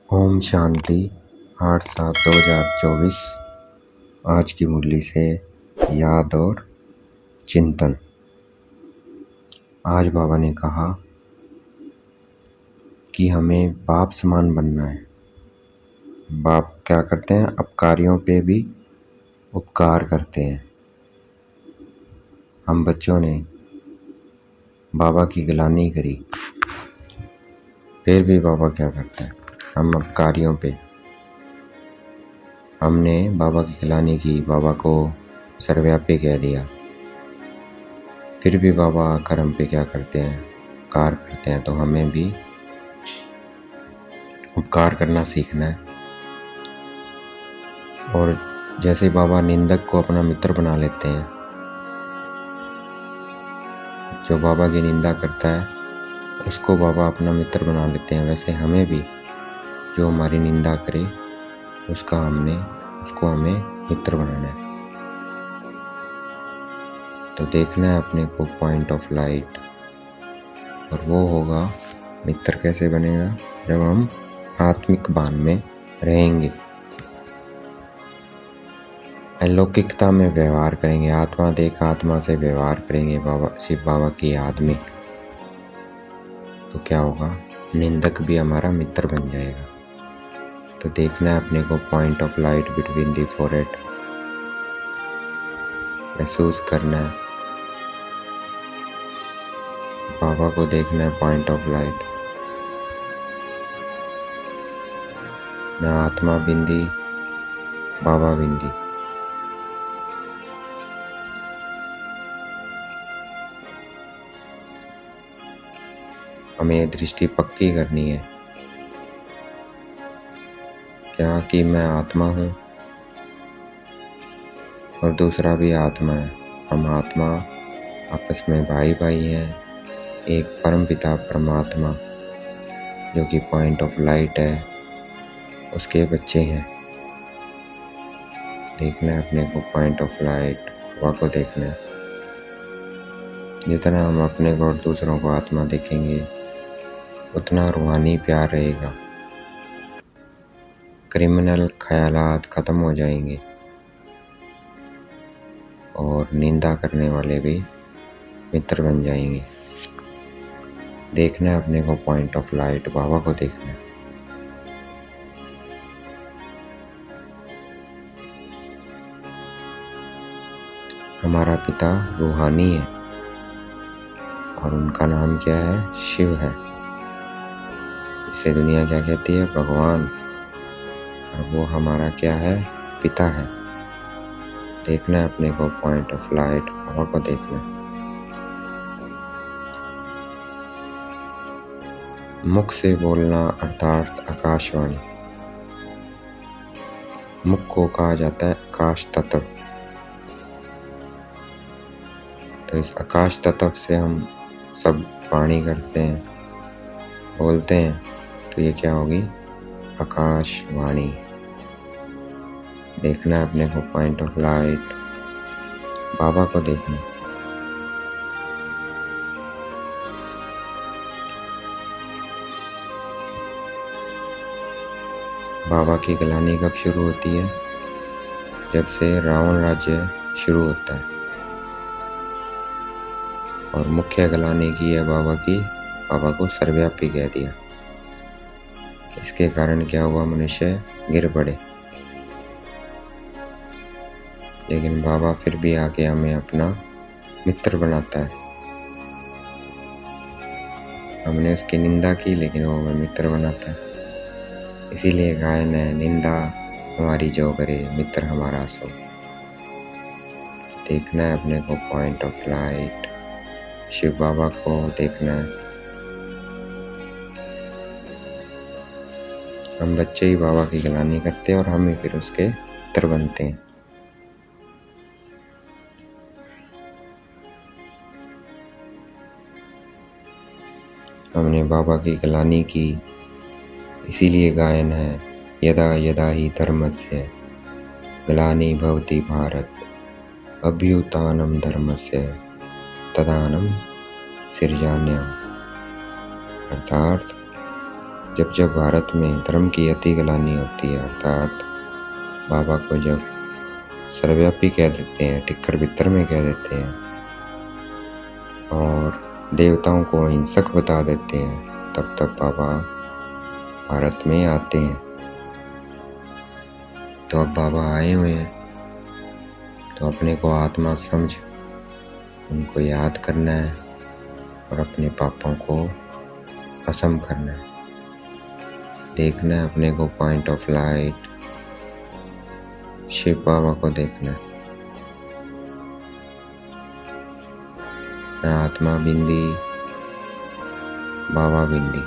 ओम शांति 8/7/2024। आज की मुरली से याद और चिंतन। आज बाबा ने कहा कि हमें बाप समान बनना है। बाप क्या करते हैं? अपकारियों पे भी उपकार करते हैं। हम बच्चों ने बाबा की गिलानी करी, फिर भी बाबा क्या करते हैं? हम अपकारियों पे, हमने बाबा की गिलानी की, बाबा को सर्वव्यापी कह दिया, फिर भी बाबा आकर हम पे क्या करते हैं? उपकार करते हैं। तो हमें भी उपकार करना सीखना है। और जैसे बाबा निंदक को अपना मित्र बना लेते हैं, जो बाबा की निंदा करता है उसको बाबा अपना मित्र बना लेते हैं, वैसे हमें भी जो हमारी निंदा करे उसको हमें मित्र बनाना है। तो देखना है अपने को पॉइंट ऑफ लाइट, और वो होगा मित्र कैसे बनेगा? जब हम आत्मिक बान में रहेंगे, अलौकिकता में व्यवहार करेंगे, आत्मा देख आत्मा से व्यवहार करेंगे बाबा, शिव बाबा की याद में। तो क्या होगा? निंदक भी हमारा मित्र बन जाएगा। तो देखना है अपने को point of light between the forehead, महसूस करना है। बाबा को देखना है पॉइंट ऑफ लाइट। मैं आत्मा बिंदी, बाबा बिंदी। हमें दृष्टि पक्की करनी है क्या कि मैं आत्मा हूँ और दूसरा भी आत्मा है। हम आत्मा आपस में भाई भाई हैं। एक परम पिता परमात्मा जो कि पॉइंट ऑफ लाइट है, उसके बच्चे हैं। देखना है अपने को पॉइंट ऑफ लाइट, बाबा को देखना है। जितना हम अपने को और दूसरों को आत्मा देखेंगे उतना रूहानी प्यार रहेगा। क्रिमिनल ख्यालात खत्म हो जाएंगे और निंदा करने वाले भी मित्र बन जाएंगे। देखना है अपने को पॉइंट ऑफ लाइट, बाबा को देखना है। हमारा पिता रूहानी है और उनका नाम क्या है? शिव है। इसे दुनिया क्या कहती है? भगवान। और वो हमारा क्या है? पिता है। देखना है अपने को पॉइंट ऑफ लाइट, बाबा को देखना है। मुख से बोलना अर्थात आकाशवाणी। मुख को कहा जाता है आकाश तत्व। तो इस आकाश तत्व से हम सब वाणी करते हैं, बोलते हैं, तो ये क्या होगी? आकाशवाणी। देखना है अपने को पॉइंट ऑफ लाइट, बाबा को देखना। बाबा की गिलानी कब शुरू होती है? जब से रावण राज्य शुरू होता है। और मुख्य गिलानी की है बाबा की, बाबा को सर्वव्यापी कह दिया। इसके कारण क्या हुआ? मनुष्य गिर पड़े। लेकिन बाबा फिर भी आके हमें अपना मित्र बनाता है। हमने उसकी निंदा की लेकिन वो हमें मित्र बनाता है। इसीलिए गायन है, निंदा हमारी जो करे मित्र हमारा सो। देखना है अपने को पॉइंट ऑफ लाइट, शिव बाबा को देखना है। हम बच्चे ही बाबा की गिलानी करते हैं और हम ही फिर उसके मित्र बनते हैं। हमने बाबा की गिलानी की, इसीलिए गायन है, यदा यदा ही धर्मस्य ग्लानि भवति भारत अभ्युत्थानं धर्मस्य तदानीं सृजाम्यहम्। अर्थात जब जब भारत में धर्म की अति ग्लानि होती है, अर्थात बाबा को जब सर्वव्यापी कह देते हैं, टिक्कर बित्तर में कह देते हैं और देवताओं को हिंसक बता देते हैं, तब तब बाबा भारत में आते हैं। तो अब बाबा आए हुए हैं, तो अपने को आत्मा समझ उनको याद करना है और अपने पापों को भस्म करना है। देखना है अपने को पॉइंट ऑफ लाइट, शिव बाबा को देखना है। मैं आत्मा बिंदी, बाबा बिंदी।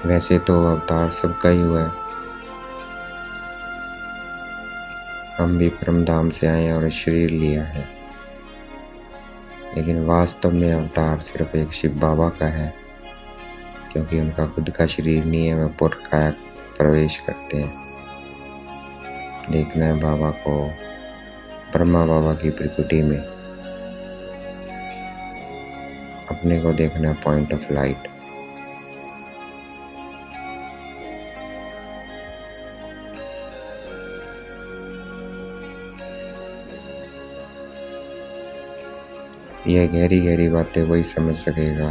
वैसे तो अवतार सबका ही हुआ है, हम भी परम धाम से आए और शरीर लिया है, लेकिन वास्तव में अवतार सिर्फ एक शिव बाबा का है, क्योंकि उनका खुद का शरीर नहीं है, वह पुरकाया प्रवेश करते हैं। देखना है बाबा को ब्रह्मा बाबा की प्रकृति में, अपने को देखना है पॉइंट ऑफ लाइट। यह गहरी गहरी बातें वही समझ सकेगा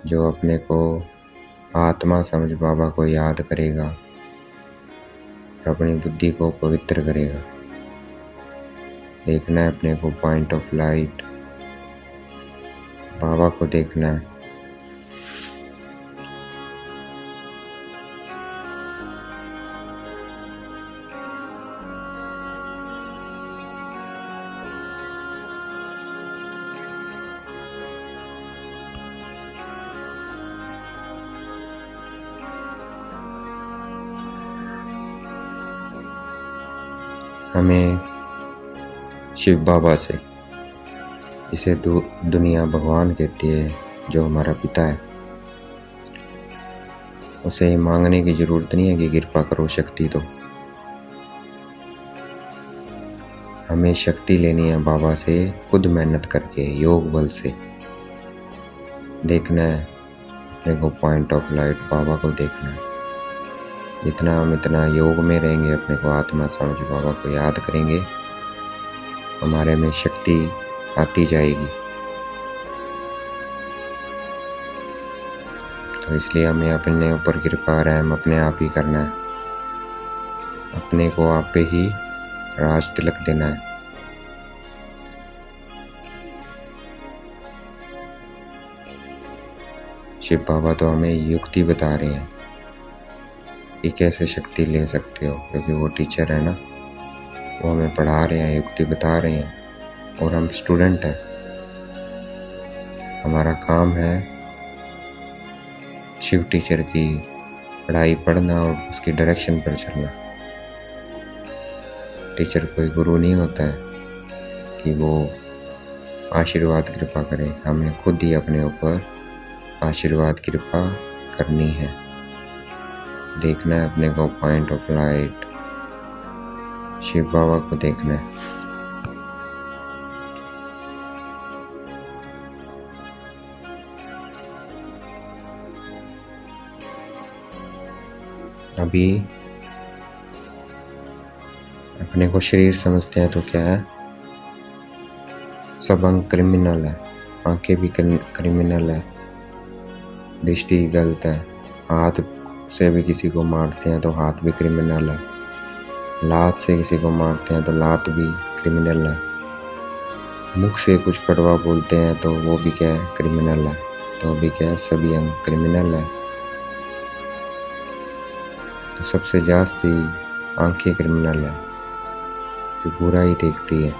जो अपने को आत्मा समझ बाबा को याद करेगा और अपनी बुद्धि को पवित्र करेगा। देखना है अपने को पॉइंट ऑफ लाइट, बाबा को देखना है। हमें शिव बाबा से, इसे दुनिया भगवान कहती है, जो हमारा पिता है, उसे मांगने की जरूरत नहीं है कि कृपा करो शक्ति दो। हमें शक्ति लेनी है बाबा से, खुद मेहनत करके योग बल से। देखना है अपने को पॉइंट ऑफ लाइट, बाबा को देखना है। जितना हम इतना योग में रहेंगे, अपने को आत्मा समझ बाबा को याद करेंगे, हमारे में शक्ति आती जाएगी। तो इसलिए हमें अपने ऊपर कृपा रहम अपने आप ही करना है, अपने को आप पे ही राज तिलक देना है। शिव बाबा तो हमें युक्ति बता रहे हैं कि कैसे शक्ति ले सकते हो, क्योंकि वो टीचर है ना, वो हमें पढ़ा रहे हैं, युक्ति बता रहे हैं और हम स्टूडेंट हैं। हमारा काम है शिव टीचर की पढ़ाई पढ़ना और उसकी डायरेक्शन पर चलना। टीचर कोई गुरु नहीं होता है कि वो आशीर्वाद कृपा करे, हमें खुद ही अपने ऊपर आशीर्वाद कृपा करनी है। देखना है अपने को पॉइंट ऑफ लाइट, शिव बाबा को देखना है। अभी अपने को शरीर समझते हैं तो क्या है, सब अंग क्रिमिनल है, आंखें भी क्रिमिनल है, दृष्टि गलत है, हाथ से भी किसी को मारते हैं तो हाथ भी क्रिमिनल है, लात से किसी को मारते हैं तो लात भी क्रिमिनल है, मुख से कुछ कड़वा बोलते हैं तो वो भी क्या है, क्रिमिनल है। तो अभी क्या है, सभी अंग क्रिमिनल है। तो सबसे जास्ती आंखें क्रिमिनल है, जो बुरा ही देखती है।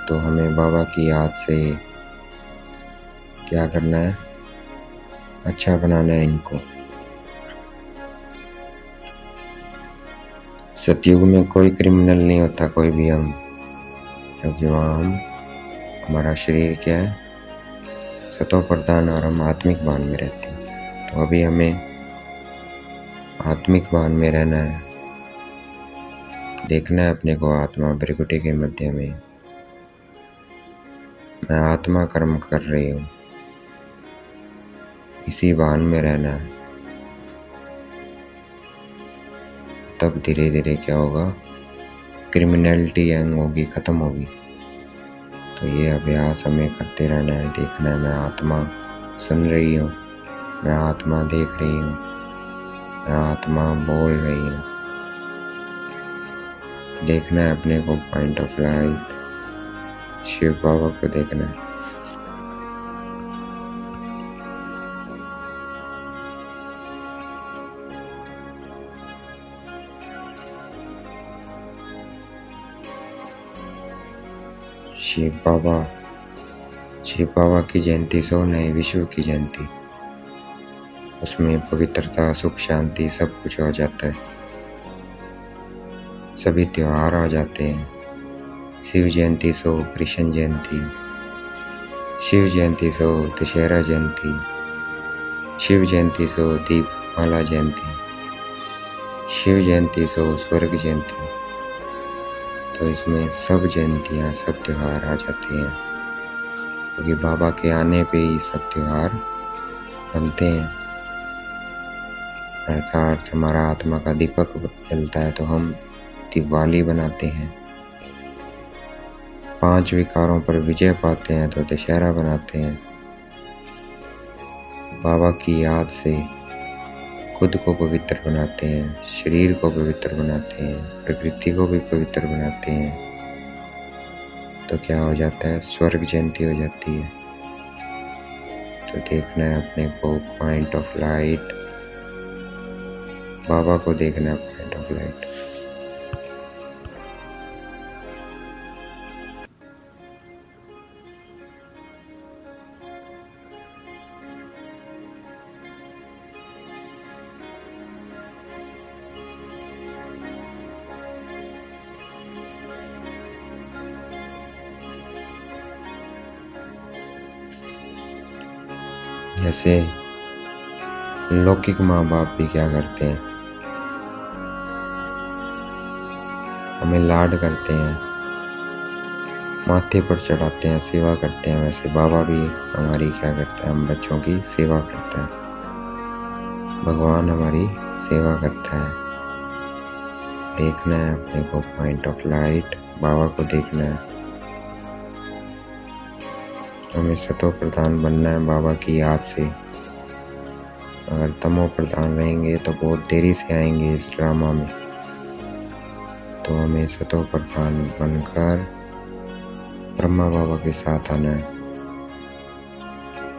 तो हमें बाबा की याद से क्या करना है, अच्छा बनाना है इनको। सतयुग में कोई क्रिमिनल नहीं होता, कोई भी अंग, क्योंकि वहाँ हमारा शरीर क्या है, सतो प्रधान और हम आत्मिक भान में रहते हैं। तो अभी हमें आत्मिक भान में रहना है। देखना है अपने को आत्मा भृकुटी के मध्य में। मैं आत्मा कर्म कर रही हूँ, इसी भान में रहना है। तब धीरे धीरे क्या होगा, क्रिमिनलिटी यंग होगी, खत्म होगी। तो ये अभ्यास हमें करते रहना है। देखना है मैं आत्मा सुन रही हूँ, मैं आत्मा देख रही हूँ, मैं आत्मा बोल रही हूँ। देखना है अपने को पॉइंट ऑफ लाइट शिव बाबा को देखना है। शिव बाबा की जयंती सो नए विश्व की जयंती। उसमें पवित्रता, सुख, शांति सब कुछ हो जाता है। सभी त्योहार आ जाते हैं। शिव जयंती सो कृष्ण जयंती, शिव जयंती सो दशहरा जयंती, शिव जयंती सो दीपमाला जयंती, शिव जयंती सो स्वर्ग जयंती। तो इसमें सब जयंतियाँ, सब त्योहार आ जाते हैं, क्योंकि बाबा के आने पे ही सब त्योहार बनते हैं। अर्थात हमारा आत्मा का दीपक जलता है तो हम दिवाली बनाते हैं। 5 विकारों पर विजय पाते हैं तो दशहरा बनाते हैं। बाबा की याद से खुद को पवित्र बनाते हैं, शरीर को पवित्र बनाते हैं, प्रकृति को भी पवित्र बनाते हैं। तो क्या हो जाता है, स्वर्ग जयंती हो जाती है। तो देखना है अपने को पॉइंट ऑफ लाइट, बाबा को देखना है पॉइंट ऑफ लाइट। जैसे लौकिक माँ बाप भी क्या करते हैं, हमें लाड करते हैं, माथे पर चढ़ाते हैं, सेवा करते हैं। वैसे बाबा भी हमारी क्या करता है, हम बच्चों की सेवा करता है। भगवान हमारी सेवा करता है। देखना है अपने को पॉइंट ऑफ लाइट, बाबा को देखना है। हमें सतो प्रधान बनना है बाबा की याद से। अगर तमो प्रधान रहेंगे तो बहुत देरी से आएंगे इस ड्रामा में। तो हमें सतो प्रधान बनकर ब्रह्मा बाबा के साथ आना है।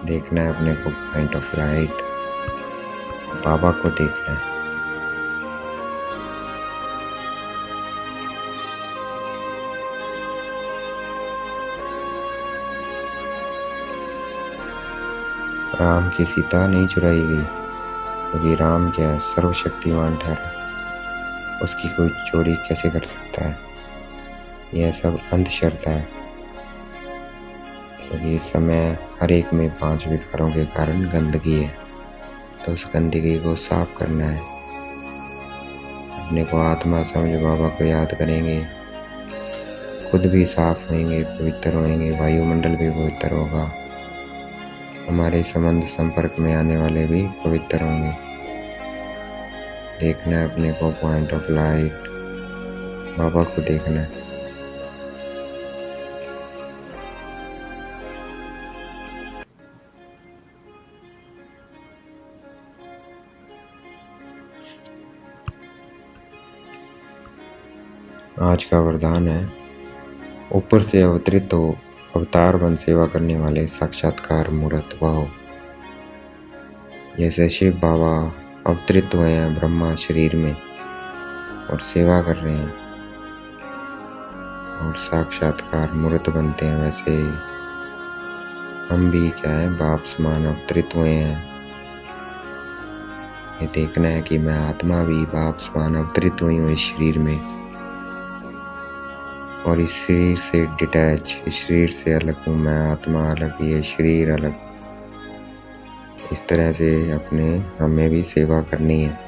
देखना है अपने को पॉइंट ऑफ लाइट, बाबा को देखना है। राम की सीता नहीं चुराई गई, क्योंकि राम क्या है, सर्वशक्तिमान ठहरा। उसकी कोई चोरी कैसे कर सकता है। यह सब अंधश्रद्धा है, क्योंकि इस समय हर एक में 5 विकारों के कारण गंदगी है। तो उस गंदगी को साफ करना है। अपने को आत्मा समझ बाबा को याद करेंगे, खुद भी साफ होंगे, पवित्र होंगे, वायुमंडल भी पवित्र होगा, हमारे संबंध संपर्क में आने वाले भी पवित्र होंगे। देखना है अपने को पॉइंट ऑफ लाइट, बाबा को देखना है। आज का वरदान है, ऊपर से अवतरित हो, अवतार बन सेवा करने वाले साक्षात्कार मूर्त भाव। जैसे शिव बाबा अवतरित हुए हैं ब्रह्मा शरीर में और सेवा कर रहे हैं और साक्षात्कार मूर्त बनते हैं, वैसे हम भी क्या है, बाप समान अवतरित हुए हैं। ये देखना है कि मैं आत्मा भी बाप समान अवतरित हुई हूँ इस शरीर में, और इस शरीर से डिटैच, इस शरीर से अलग हूँ। मैं आत्मा अलग, ये शरीर अलग। इस तरह से अपने हमें भी सेवा करनी है।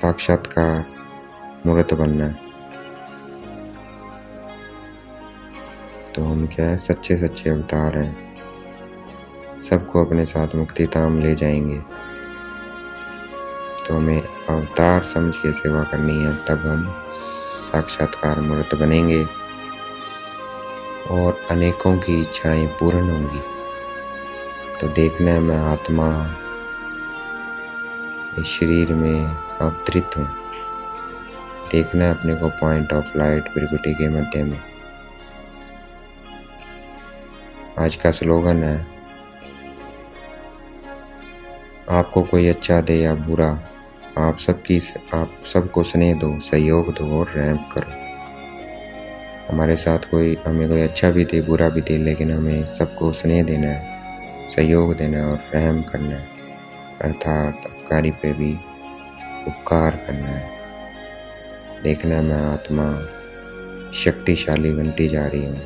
साक्षात्कार मूर्त बनना है। तो हम क्या है, सच्चे सच्चे अवतार हैं, सबको अपने साथ मुक्ति धाम ले जाएंगे। तो हमें अवतार समझ के सेवा करनी है, तब हम साक्षात्कार मूर्त बनेंगे और अनेकों की इच्छाएं पूर्ण होंगी। तो देखना है मैं आत्मा इस शरीर में अवतरित हूँ। देखना है अपने को पॉइंट ऑफ लाइट भृकुटी के मध्य में। आज का स्लोगन है, आपको कोई अच्छा दे या बुरा, आप सबको स्नेह दो, सहयोग दो और रहम करो। हमारे साथ हमें कोई अच्छा भी दे बुरा भी दे, लेकिन हमें सबको स्नेह देना है, सहयोग देना है और रहम करना है, अर्थात अपकारी पे भी उपकार करना है। देखना है मैं आत्मा शक्तिशाली बनती जा रही हूँ।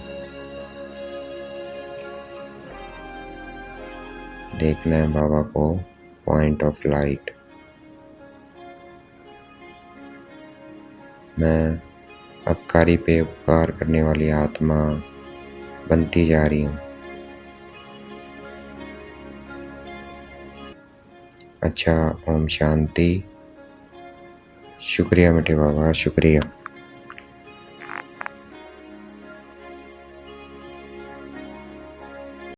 देखना है बाबा को पॉइंट ऑफ लाइट। मैं अपकारी पे उपकार करने वाली आत्मा बनती जा रही हूँ। अच्छा, ओम शांति। शुक्रिया मीठे बाबा, शुक्रिया।